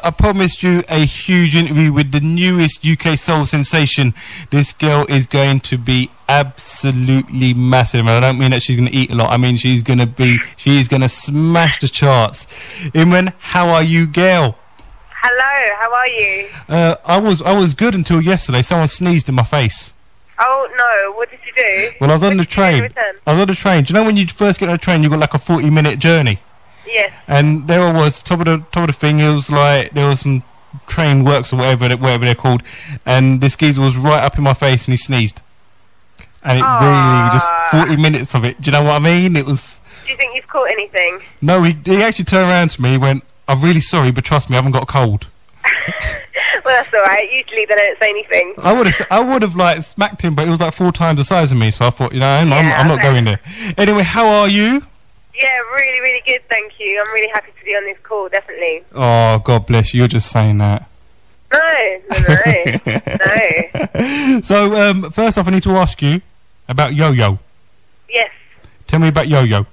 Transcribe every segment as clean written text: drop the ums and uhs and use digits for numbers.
I promised you a huge interview with the newest UK soul sensation. This girl is going to be absolutely massive. And I don't mean that she's going to eat a lot. I mean she is going to smash the charts. Iman, how are you, girl? Hello, how are you? I was good until yesterday. Someone sneezed in my face. Oh no, what did you do? Well, I was on the train. I was on the train. Do you know when you first get on a train, you've got like a 40-minute journey? Yes. And there I was, top of the thing. It was like there was some train works or whatever they're called, and this geezer was right up in my face and he sneezed. And it really just 40 minutes of it. Do you know what I mean? It was. Do you think you've caught anything? No, he actually turned around to me and went, "I'm really sorry, but trust me, I haven't got a cold." Well, that's all right. Usually they don't say anything. I would have like smacked him, but it was like 4 times the size of me. So I thought, I'm not going there. Anyway, how are you? Yeah, really, really good, thank you. I'm really happy to be on this call, definitely. Oh, God bless you. You're just saying that. No. So, first off, I need to ask you about Yo-Yo. Yes. Tell me about Yo-Yo.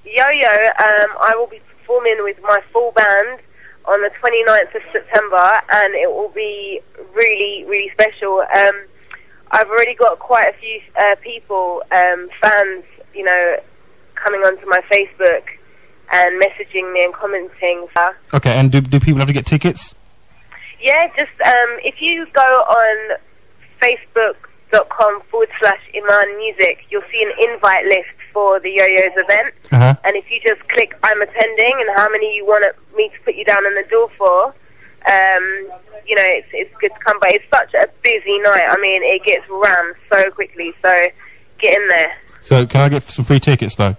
Yo-Yo, I will be performing with my full band on the 29th of September, and it will be really, really special. I've already got quite a few people, fans, coming onto my Facebook and messaging me and commenting. Okay, and do people have to get tickets? Yeah, just if you go on facebook.com/Iman Music, you'll see an invite list for the Yo-Yo's event. And if you just click I'm attending and how many you want me to put you down on the door for, it's good to come. But it's such a busy night. I mean, it gets rammed so quickly, so get in there. So can I get some free tickets though?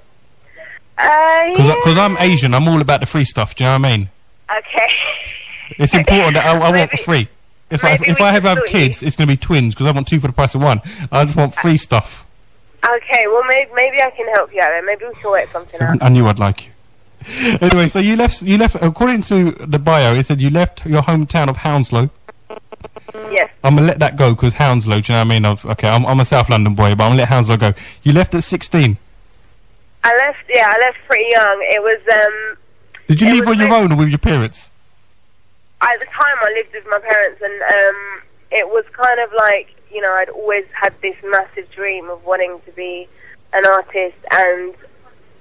Because I'm Asian, I'm all about the free stuff. Do you know what I mean? Okay. It's important that I want free. It's like if I have kids, it's going to be twins because I want 2 for the price of 1. I just want free stuff. Okay, well maybe I can help you out there. Maybe we can work something out. I knew I'd like you. Anyway, so you left. According to the bio, it said you left your hometown of Hounslow. Yes. I'm gonna let that go because Hounslow. Do you know what I mean? I'm a South London boy, but I'm gonna let Hounslow go. You left at 16. I left pretty young. It was. Did you leave on your own or with your parents? At the time, I lived with my parents, and it was kind of like, I'd always had this massive dream of wanting to be an artist, and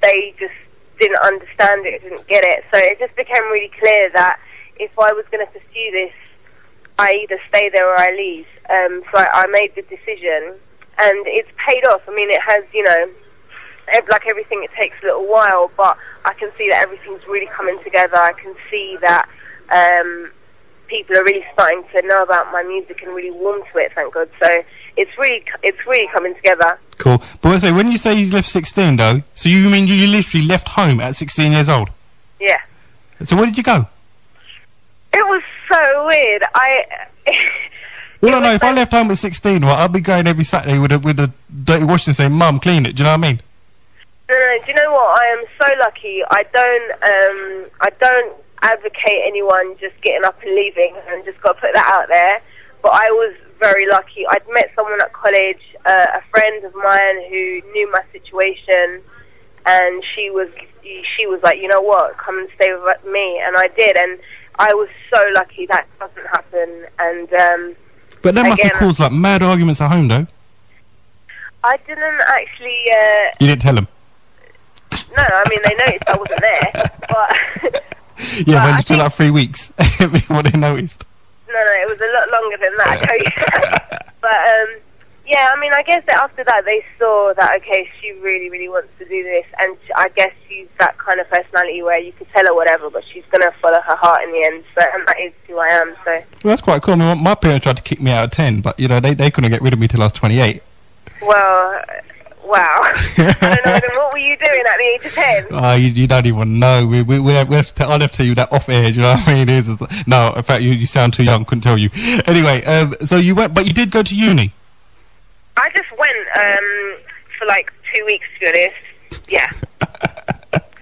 they just didn't understand it, didn't get it. So it just became really clear that if I was going to pursue this, I either stay there or I leave. So I made the decision, and it's paid off. I mean, it has, like everything, it takes a little while, but I can see that everything's really coming together. I can see that people are really starting to know about my music and really warm to it, thank God. So it's really coming together. Cool. But I say, when you say you left 16 though, so you mean you literally left home at 16 years old? Yeah. So where did you go? It was so weird. Well, I know if I left home at 16, right, I'd be going every Saturday with a dirty wash and saying, "Mum, clean it." Do you know what I mean? No. Do you know what? I am so lucky. I don't advocate anyone just getting up and leaving, and just got to put that out there. But I was very lucky. I'd met someone at college, a friend of mine who knew my situation, and she was like, you know what, come and stay with me, and I did, and I was so lucky that doesn't happen. And but that must have caused like mad arguments at home, though. I didn't actually. You didn't tell them? No, I mean they noticed I wasn't there, but. Yeah, when did you like 3 weeks? What they noticed? No, it was a lot longer than that. But yeah, I mean, I guess that after that they saw that okay, she really, really wants to do this, and I guess she's that kind of personality where you could tell her whatever, but she's gonna follow her heart in the end. So, and that is who I am. So. Well, that's quite cool. I mean, my parents tried to kick me out at 10, but they couldn't get rid of me till I was 28. Well. Wow. I don't know, then what were you doing at the age of 10? Oh, you don't even know. I'll have to tell you that off air, do you know what I mean? No, in fact, you sound too young, couldn't tell you. Anyway, so you went, but you did go to uni? I just went for like 2 weeks, to be honest. Yeah.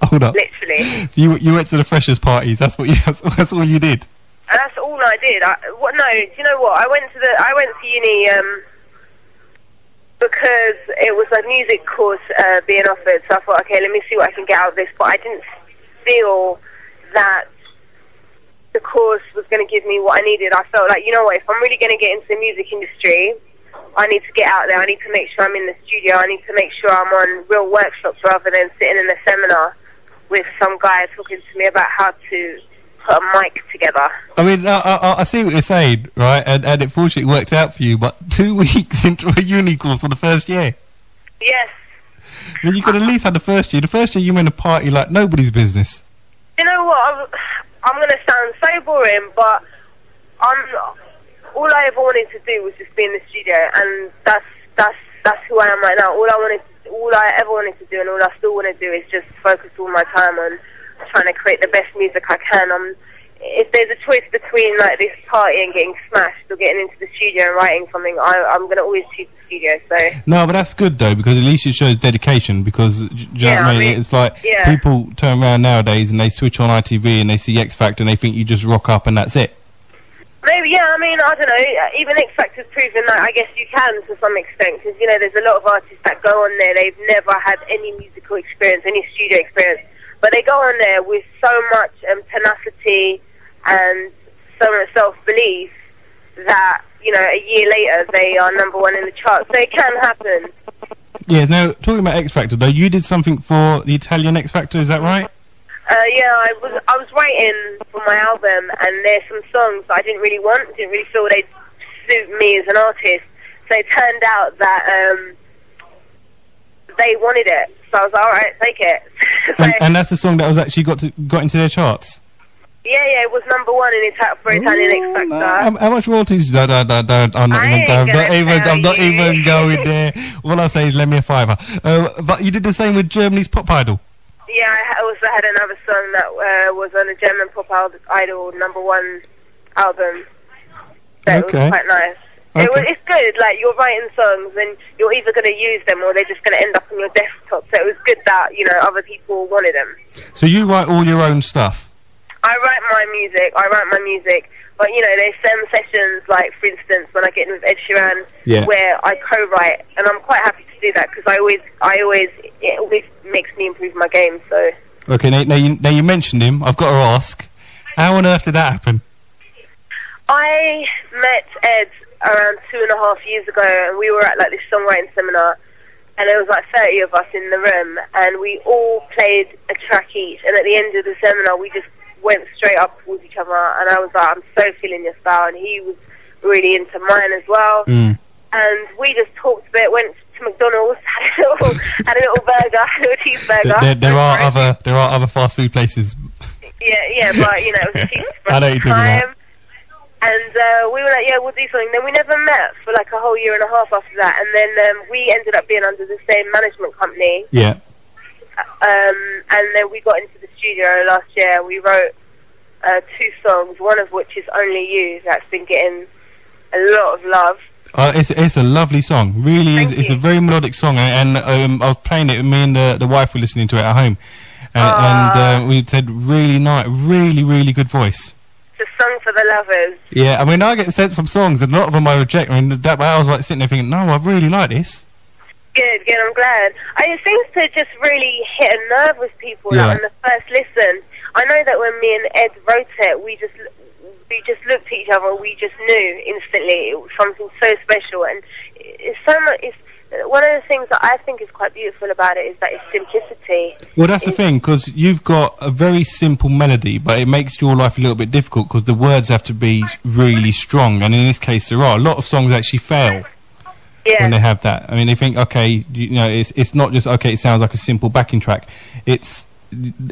Hold up. Literally. So you went to the freshers' parties, that's all you did? And that's all I did. Do you know what? I went to uni... because it was a music course being offered, so I thought, okay, let me see what I can get out of this. But I didn't feel that the course was going to give me what I needed. I felt like, you know what, if I'm really going to get into the music industry, I need to get out there. I need to make sure I'm in the studio. I need to make sure I'm on real workshops rather than sitting in a seminar with some guy talking to me about how to put a mic together. I mean, I see what you're saying, right? And it fortunately worked out for you, but 2 weeks into a uni course on the first year. Yes. I mean, you could at least have the first year. The first year you were in a party like nobody's business. You know what? I'm going to sound so boring, but all I ever wanted to do was just be in the studio, and that's who I am right now. All I ever wanted to do, and all I still want to do, is just focus all my time on trying to create the best music I can. If there's a choice between like this party and getting smashed or getting into the studio and writing something, I'm going to always choose the studio. So no, but that's good though, because at least it shows dedication. Because do you know what I mean? It's like people turn around nowadays and they switch on ITV and they see X Factor and they think you just rock up and that's it. Maybe, yeah, I mean, I don't know, even X Factor's proven that I guess you can to some extent, because, you know, there's a lot of artists that go on there, they've never had any musical experience, any studio experience, but they go on there with so much tenacity and so much self-belief that, you know, a year later they are #1 in the charts, so it can happen. Yeah, now, talking about X Factor, though, you did something for the Italian X Factor, is that right? Yeah, I was writing for my album, and there's some songs that I didn't really feel they'd suit me as an artist. So it turned out that they wanted it, so I was like, all right, take it. So, and that's the song that was actually got into their charts. Yeah, it was #1 for Italian X Factor. No. How much royalties? No, I'm not even going there. All I say is lend me a fiver. But you did the same with Germany's Pop Idol. Yeah, I also had another song that was on a German Pop Idol #1 album. That was quite nice. Okay. It's good, like, you're writing songs and you're either going to use them or they're just going to end up on your desktop. So it was good that, you know, other people wanted them. So you write all your own stuff? I write my music. But, you know, there's some sessions, like, for instance, when I get in with Ed Sheeran, where I co-write, and I'm quite happy to do that, because it always makes me improve my game, so... Okay, now you mentioned him. I've got to ask, how on earth did that happen? I met Ed around 2.5 years ago, and we were at, like, this songwriting seminar, and there was, like, 30 of us in the room, and we all played a track each, and at the end of the seminar, we just went straight up towards each other, and I was like, I'm so feeling your style, and he was really into mine as well. And we just talked a bit, went to McDonald's, had a little burger, had a little cheeseburger. There are other fast food places. Yeah, but you know, it was cheap for I know you're talking about. And we were like, yeah, we'll do something. Then we never met for like a whole 1.5 years after that, and then we ended up being under the same management company. Yeah. And then we got into the studio last year. We wrote 2 songs, one of which is Only You. That's been getting a lot of love. It's a lovely song. Really is. It's a very melodic song, and I was playing it. Me and the wife were listening to it at home, and we said really nice, really good voice. It's a song for the lovers. Yeah, I mean, I get sent some songs, and a lot of them I reject. I mean, I was like sitting there thinking, no, I really like this. Good, I'm glad. It seems to just really hit a nerve with people like, on the first listen. I know that when me and Ed wrote it, we just looked at each other, we just knew instantly it was something so special, and it's so much. It's one of the things that I think is quite beautiful about it is that it's simplicity. Well, that's the thing, because you've got a very simple melody, but it makes your life a little bit difficult because the words have to be really strong, and in this case, there are a lot of songs actually fail. Yeah. When they have that, I mean, they think, okay, you know, it's not just okay. It sounds like a simple backing track. It's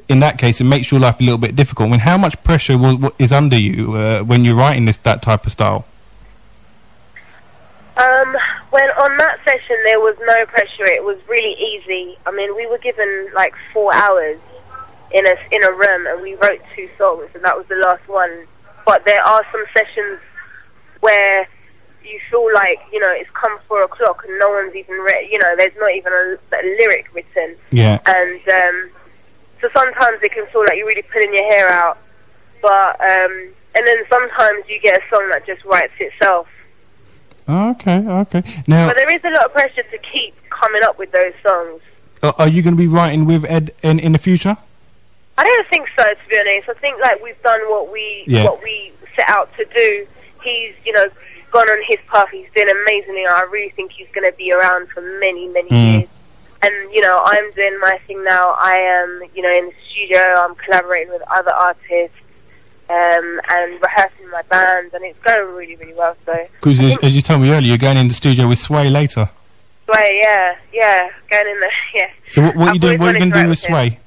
in that case, it makes your life a little bit difficult. I mean, how much pressure is under you when you're writing that type of style? When on that session there was no pressure. It was really easy. I mean, we were given like 4 hours in a room, and we wrote 2 songs, and that was the last one. But there are some sessions where you feel like, you know, it's come 4 o'clock and no one's even you know, there's not even a lyric written. Yeah. And so sometimes it can feel like you're really pulling your hair out, but and then sometimes you get a song that just writes itself. Okay. Now, but there is a lot of pressure to keep coming up with those songs. Are you going to be writing with Ed in the future? I don't think so, to be honest. I think like we've done what we set out to do. He's, you know, gone on his path. He's doing amazingly. I really think he's going to be around for many, many years. And, you know, I'm doing my thing now. I am, you know, in the studio. I'm collaborating with other artists and rehearsing my bands, and it's going really, really well. So, because as you told me earlier, you're going in the studio with Sway later. Sway, yeah, going in there, yeah. So what are you doing? What are you going to do with Sway?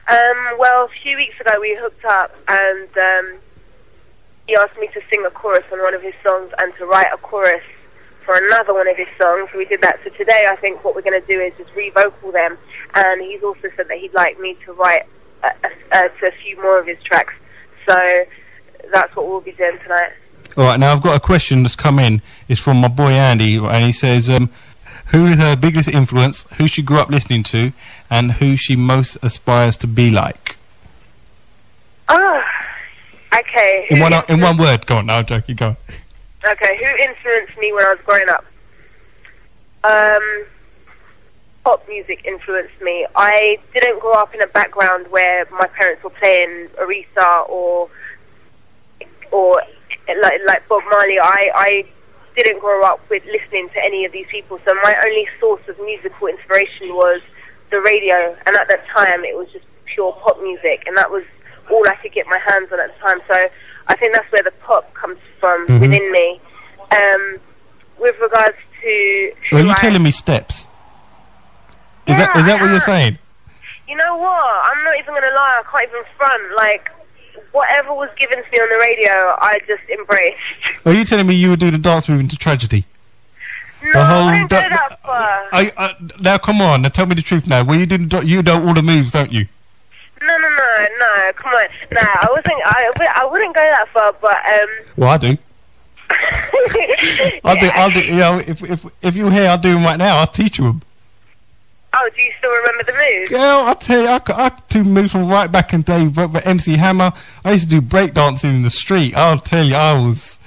Well, a few weeks ago we hooked up, and he asked me to sing a chorus on one of his songs and to write a chorus for another one of his songs. So we did that. So today I think what we're going to do is just re-vocal them, and he's also said that he'd like me to write to a few more of his tracks. So that's what we'll be doing tonight. All right, now I've got a question that's come in. It's from my boy Andy, and he says, who is her biggest influence, who she grew up listening to, and who she most aspires to be like? Oh, okay. In one word. Go on, no, I'm joking, go on. Okay, who influenced me when I was growing up? Pop music influenced me. I didn't grow up in a background where my parents were playing Aretha or like Bob Marley. I didn't grow up with listening to any of these people, so my only source of musical inspiration was the radio, and at that time it was just pure pop music, and that was all I could get my hands on at the time. So I think that's where the pop comes from within me. With regards to... Are you telling me Steps? Is that what you're saying? You know what? I'm not even going to lie. I can't even front. Like, whatever was given to me on the radio, I just embraced. Are you telling me you would do the dance move into Tragedy? No, I didn't go that far. Now, come on. Now, tell me the truth now. Well, you know all the moves, don't you? No. Come on. Nah, I wouldn't go that far, but... Well, I do. I'll do. You know, if you're here, I'll do them right now. I'll teach you them. Oh, do you still remember the moves? Girl, I'll tell you, I could do moves from right back in the day. But MC Hammer, I used to do breakdancing in the street. I'll tell you, I was.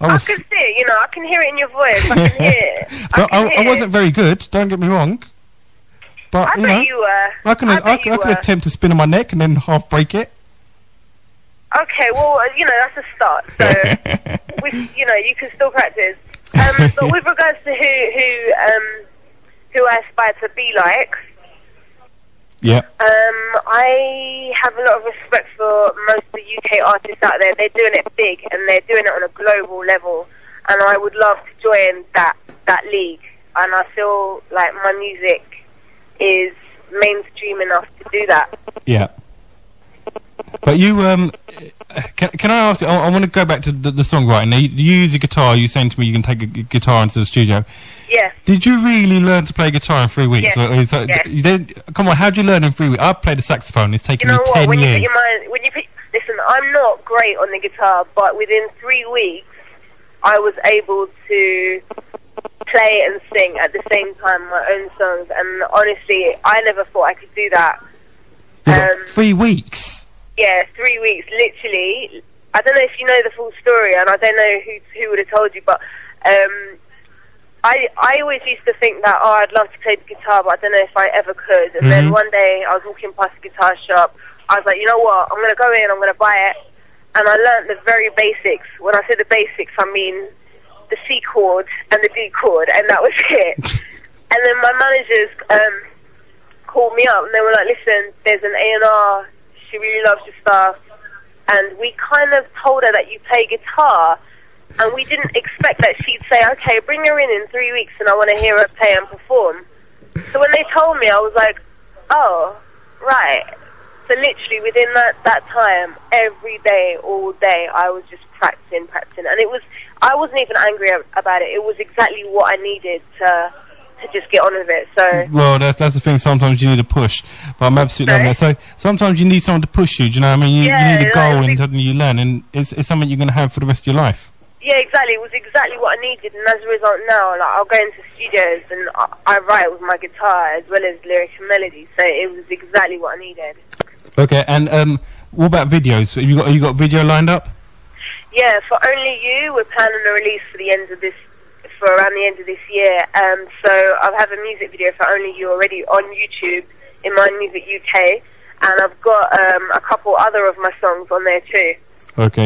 I can see it. You know, I can hear it in your voice. I can hear it. I wasn't very good. Don't get me wrong. But I bet you were. I can attempt to spin on my neck and then half break it. Okay, well, you know, that's a start. So, you know, you can still practice. But with regards to who I aspire to be like, yeah. I have a lot of respect for most of the UK artists out there. They're doing it big, and they're doing it on a global level. And I would love to join that league. And I feel like my music is mainstream enough to do that. Yeah. But you, can I ask you, I want to go back to the songwriting. Now, you use a guitar, you're saying to me you can take a guitar into the studio. Yeah. Did you really learn to play guitar in 3 weeks? Yeah. Come on, how did you learn in 3 weeks? I've played the saxophone, it's taken me 10 years. Listen, I'm not great on the guitar, but within 3 weeks, I was able to play and sing at the same time my own songs, and honestly, I never thought I could do that. 3 weeks? Yeah, 3 weeks, literally. I don't know if you know the full story, and I don't know who would have told you, but I always used to think that, I'd love to play the guitar, but I don't know if I ever could. And then one day, I was walking past the guitar shop, I was like, you know what, I'm going to go in, I'm going to buy it. And I learnt the very basics. When I say the basics, I mean the C chord and the D chord, and that was it. And then my managers called me up, and they were like, listen, there's an A&R, she really loves your stuff. And we kind of told her that you play guitar, and we didn't expect that she'd say, okay, bring her in 3 weeks, and I want to hear her play and perform. So when they told me, I was like, oh, right. So literally within that time, every day, all day, I was just practicing. And I wasn't even angry about it. It was exactly what I needed to just get on with it. So well, that's the thing. Sometimes you need a push, but I'm absolutely loving that. So sometimes you need someone to push you. Do you know what I mean? You need a goal, and suddenly you learn, and it's something you're going to have for the rest of your life. Yeah, exactly. It was exactly what I needed, and as a result, now I'll go into studios and I write with my guitar as well as lyrics and melodies. So it was exactly what I needed. Okay, and what about videos? Have you got video lined up? Yeah, for Only You, we're planning a release for around the end of this year. So I'll have a music video for Only You already on YouTube, in My Music UK, and I've got a couple other of my songs on there too. Okay.